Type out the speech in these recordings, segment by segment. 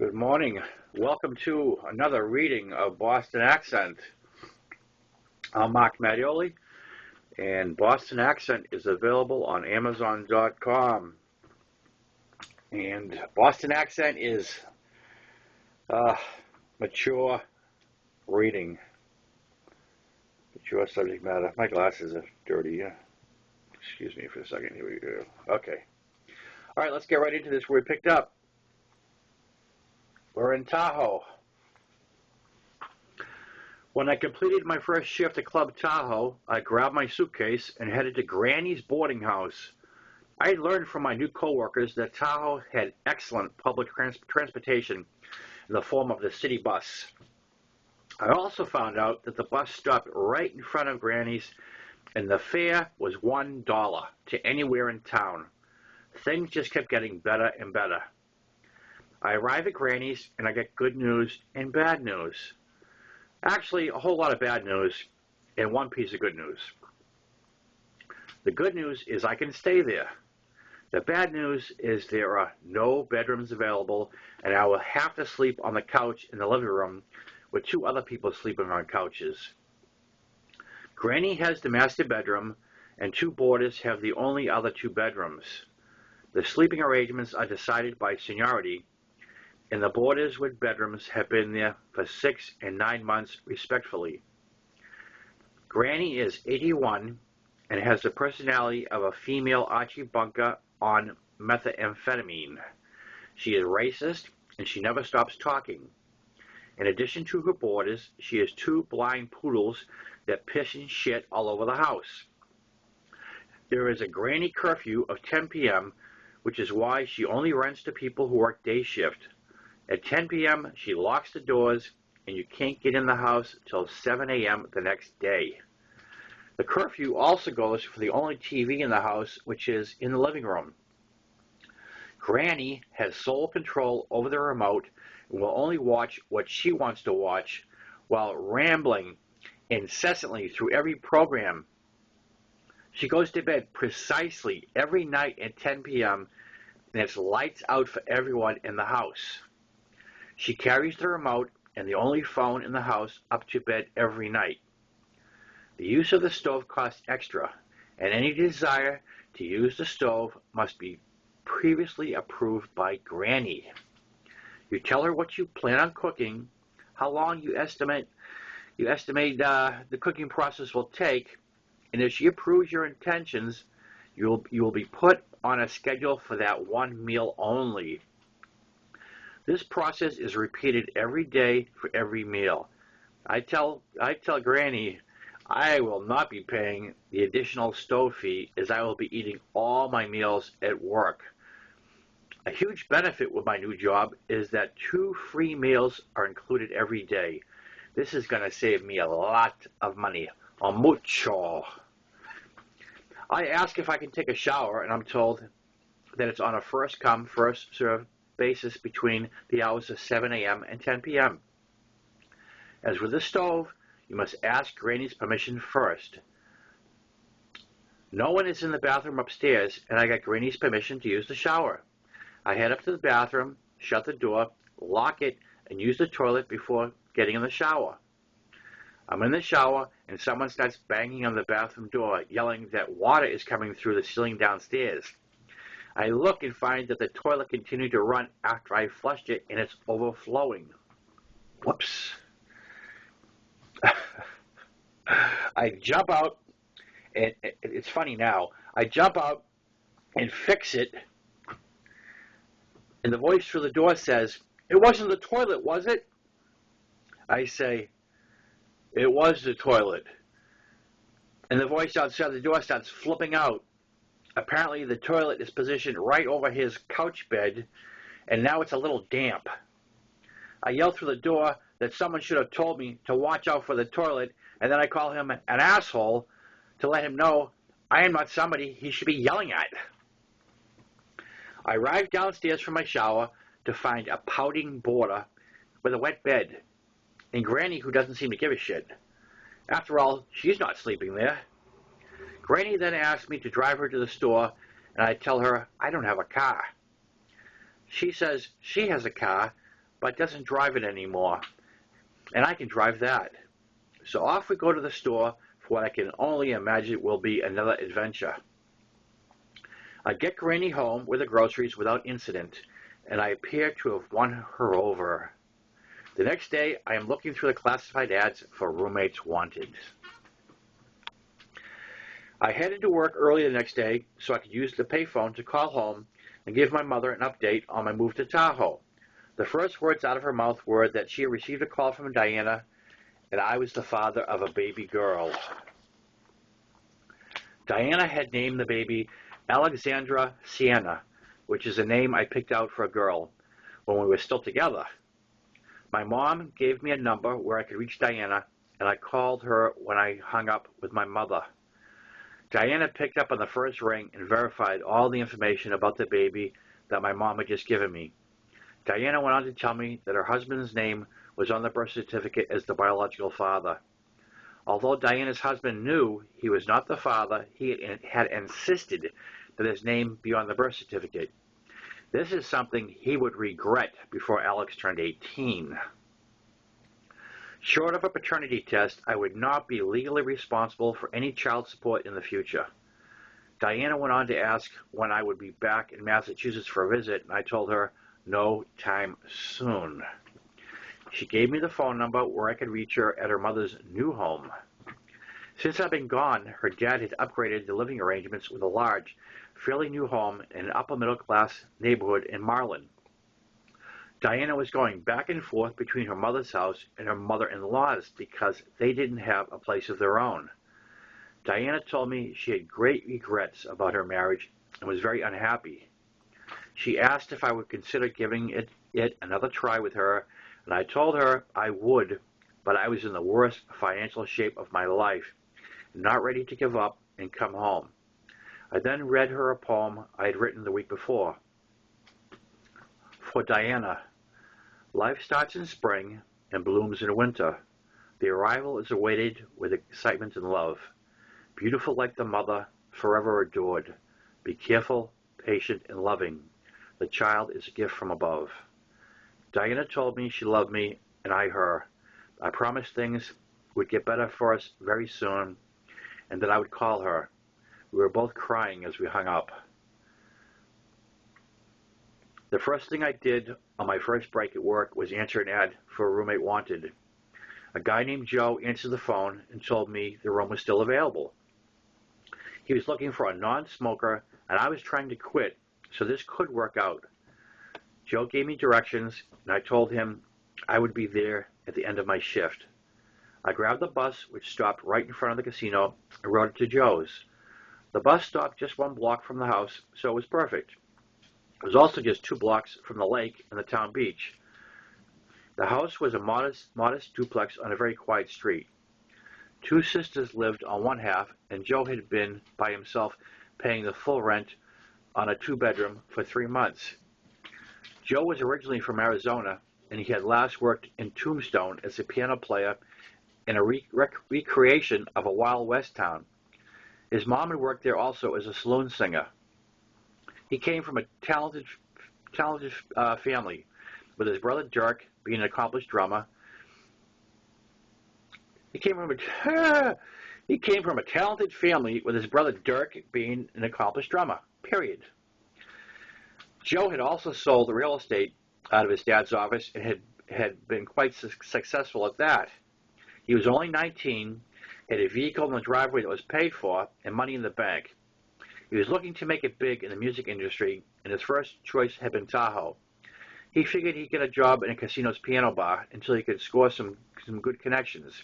Good morning. Welcome to another reading of Boston Accent. I'm Mark Mattioli, and Boston Accent is available on Amazon.com. And Boston Accent is mature reading, mature subject matter. My glasses are dirty. Excuse me for a second. Here we go. Okay. All right, let's get right into this where we picked up. We're in Tahoe. When I completed my first shift at Club Tahoe, I grabbed my suitcase and headed to Granny's boarding house. I had learned from my new coworkers that Tahoe had excellent public transportation in the form of the city bus. I also found out that the bus stopped right in front of Granny's, and the fare was $1 to anywhere in town. Things just kept getting better and better. I arrive at Granny's, and I get good news and bad news. Actually, a whole lot of bad news and one piece of good news. The good news is I can stay there. The bad news is there are no bedrooms available, and I will have to sleep on the couch in the living room with two other people sleeping on couches. Granny has the master bedroom, and two boarders have the only other two bedrooms. The sleeping arrangements are decided by seniority, and the boarders with bedrooms have been there for 6 and 9 months respectively. Granny is 81 and has the personality of a female Archie Bunker on methamphetamine. She is racist and she never stops talking. In addition to her boarders, she has two blind poodles that piss and shit all over the house. There is a Granny curfew of 10 p.m., which is why she only rents to people who work day shift. At 10 p.m., she locks the doors, and you can't get in the house till 7 a.m. the next day. The curfew also goes for the only TV in the house, which is in the living room. Granny has sole control over the remote and will only watch what she wants to watch while rambling incessantly through every program. She goes to bed precisely every night at 10 p.m., and it's lights out for everyone in the house. She carries the remote and the only phone in the house up to bed every night. The use of the stove costs extra, and any desire to use the stove must be previously approved by Granny. You tell her what you plan on cooking, how long you estimate the cooking process will take, and if she approves your intentions, you will be put on a schedule for that one meal only. This process is repeated every day for every meal. I tell Granny I will not be paying the additional stove fee, as I will be eating all my meals at work. A huge benefit with my new job is that 2 free meals are included every day. This is going to save me a lot of money. Mucho. I ask if I can take a shower, and I'm told that it's on a first come, first served basis between the hours of 7 a.m. and 10 p.m. As with the stove, you must ask Granny's permission first. No one is in the bathroom upstairs, and I got Granny's permission to use the shower. I head up to the bathroom, shut the door, lock it, and use the toilet before getting in the shower. I'm in the shower, and someone starts banging on the bathroom door, yelling that water is coming through the ceiling downstairs. I look and find that the toilet continued to run after I flushed it, and it's overflowing. Whoops. I jump out, and it's funny now. I jump out and fix it, and the voice through the door says, "It wasn't the toilet, was it?" I say, "It was the toilet." And the voice outside the door starts flipping out. Apparently, the toilet is positioned right over his couch bed, and now it's a little damp. I yell through the door that someone should have told me to watch out for the toilet, and then I call him an asshole to let him know I am not somebody he should be yelling at. I arrive downstairs from my shower to find a pouting boarder with a wet bed, and Granny who doesn't seem to give a shit. After all, she's not sleeping there. Granny then asks me to drive her to the store, and I tell her I don't have a car. She says she has a car, but doesn't drive it anymore, and I can drive that. So off we go to the store for what I can only imagine will be another adventure. I get Granny home with the groceries without incident, and I appear to have won her over. The next day, I am looking through the classified ads for roommates wanted. I headed to work early the next day so I could use the payphone to call home and give my mother an update on my move to Tahoe. The first words out of her mouth were that she had received a call from Diana and I was the father of a baby girl. Diana had named the baby Alexandra Sienna, which is a name I picked out for a girl when we were still together. My mom gave me a number where I could reach Diana, and I called her when I hung up with my mother. Diana picked up on the first ring and verified all the information about the baby that my mom had just given me. Diana went on to tell me that her husband's name was on the birth certificate as the biological father. Although Diana's husband knew he was not the father, he had insisted that his name be on the birth certificate. This is something he would regret before Alex turned 18. Short of a paternity test, I would not be legally responsible for any child support in the future. Diana went on to ask when I would be back in Massachusetts for a visit, and I told her no time soon. She gave me the phone number where I could reach her at her mother's new home. Since I've been gone, her dad had upgraded the living arrangements with a large, fairly new home in an upper-middle-class neighborhood in Marlin. Diana was going back and forth between her mother's house and her mother-in-law's because they didn't have a place of their own. Diana told me she had great regrets about her marriage and was very unhappy. She asked if I would consider giving it another try with her, and I told her I would, but I was in the worst financial shape of my life, not ready to give up and come home. I then read her a poem I had written the week before. For Diana, life starts in spring and blooms in winter. The arrival is awaited with excitement and love. Beautiful like the mother, forever adored. Be careful, patient, and loving. The child is a gift from above. Diana told me she loved me, and I her. I promised things would get better for us very soon, and that I would call her. We were both crying as we hung up. The first thing I did on my first break at work was answer an ad for a roommate wanted. A guy named Joe answered the phone and told me the room was still available. He was looking for a non-smoker, and I was trying to quit, so this could work out. Joe gave me directions, and I told him I would be there at the end of my shift. I grabbed the bus, which stopped right in front of the casino, and rode it to Joe's. The bus stopped just 1 block from the house, so it was perfect. It was also just 2 blocks from the lake and the town beach. The house was a modest duplex on a very quiet street. 2 sisters lived on one half, and Joe had been by himself paying the full rent on a 2-bedroom for 3 months. Joe was originally from Arizona, and he had last worked in Tombstone as a piano player in a recreation of a Wild West town. His mom had worked there also as a saloon singer. He came from a talented family, with his brother Dirk being an accomplished drummer. He came from a talented family with his brother Dirk being an accomplished drummer, period. Joe had also sold the real estate out of his dad's office and had been quite successful at that. He was only 19, had a vehicle in the driveway that was paid for, and money in the bank. He was looking to make it big in the music industry, and his first choice had been Tahoe. He figured he'd get a job in a casino's piano bar until he could score some good connections.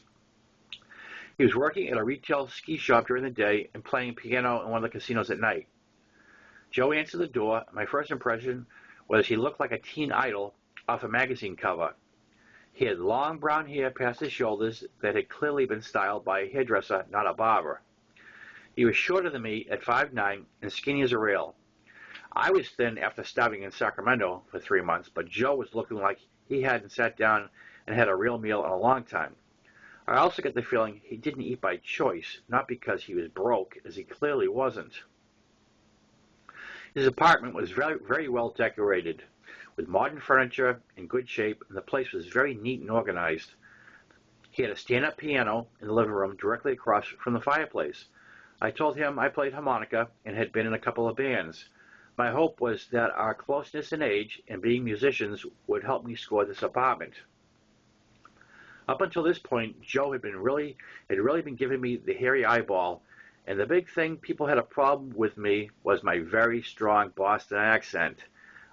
He was working at a retail ski shop during the day and playing piano in one of the casinos at night. Joe answered the door. My first impression was he looked like a teen idol off a magazine cover. He had long brown hair past his shoulders that had clearly been styled by a hairdresser, not a barber. He was shorter than me at 5'9" and skinny as a rail. I was thin after starving in Sacramento for 3 months, but Joe was looking like he hadn't sat down and had a real meal in a long time. I also get the feeling he didn't eat by choice, not because he was broke, as he clearly wasn't. His apartment was very, very well decorated, with modern furniture in good shape, and the place was very neat and organized. He had a stand-up piano in the living room directly across from the fireplace. I told him I played harmonica and had been in a couple of bands. My hope was that our closeness in age and being musicians would help me score this apartment. Up until this point, Joe had really been giving me the hairy eyeball, and the big thing people had a problem with me was my very strong Boston accent.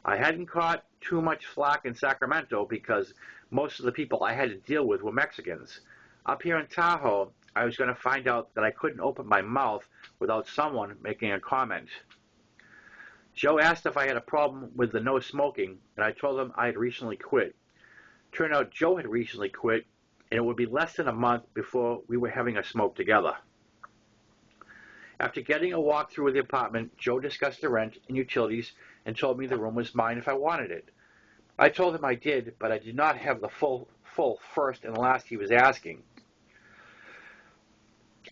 I hadn't caught too much flack in Sacramento because most of the people I had to deal with were Mexicans. Up here in Tahoe, I was going to find out that I couldn't open my mouth without someone making a comment. Joe asked if I had a problem with the no smoking, and I told him I had recently quit. Turned out Joe had recently quit, and it would be less than a month before we were having a smoke together. After getting a walk through the apartment, Joe discussed the rent and utilities and told me the room was mine if I wanted it. I told him I did, but I did not have the full first and last he was asking.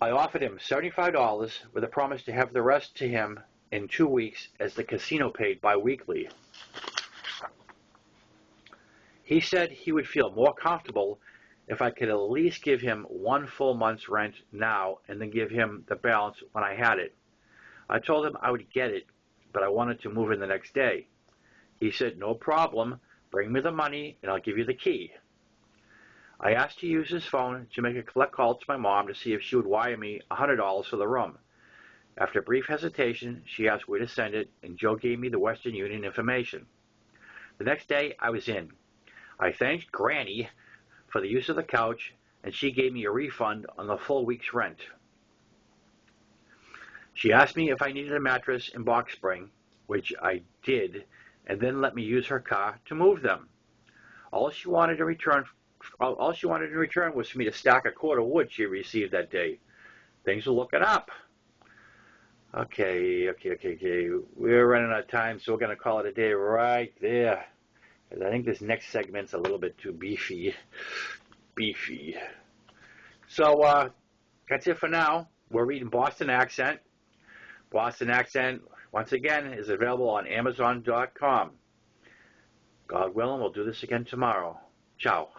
I offered him $75 with a promise to have the rest to him in 2 weeks as the casino paid bi-weekly. He said he would feel more comfortable if I could at least give him 1 full month's rent now and then give him the balance when I had it. I told him I would get it, but I wanted to move in the next day. He said, no problem, bring me the money and I'll give you the key. I asked to use his phone to make a collect call to my mom to see if she would wire me $100 for the room. After a brief hesitation, she asked where to send it, and Joe gave me the Western Union information. The next day, I was in. I thanked Granny for the use of the couch, and she gave me a refund on the full week's rent. She asked me if I needed a mattress and box spring, which I did, and then let me use her car to move them. All she wanted in return was for me to stack a cord of wood she received that day. Things are looking up. Okay. We're running out of time, so we're going to call it a day right there. I think this next segment's a little bit too beefy. So, that's it for now. We're reading Boston Accent. Boston Accent, once again, is available on Amazon.com. God willing, we'll do this again tomorrow. Ciao.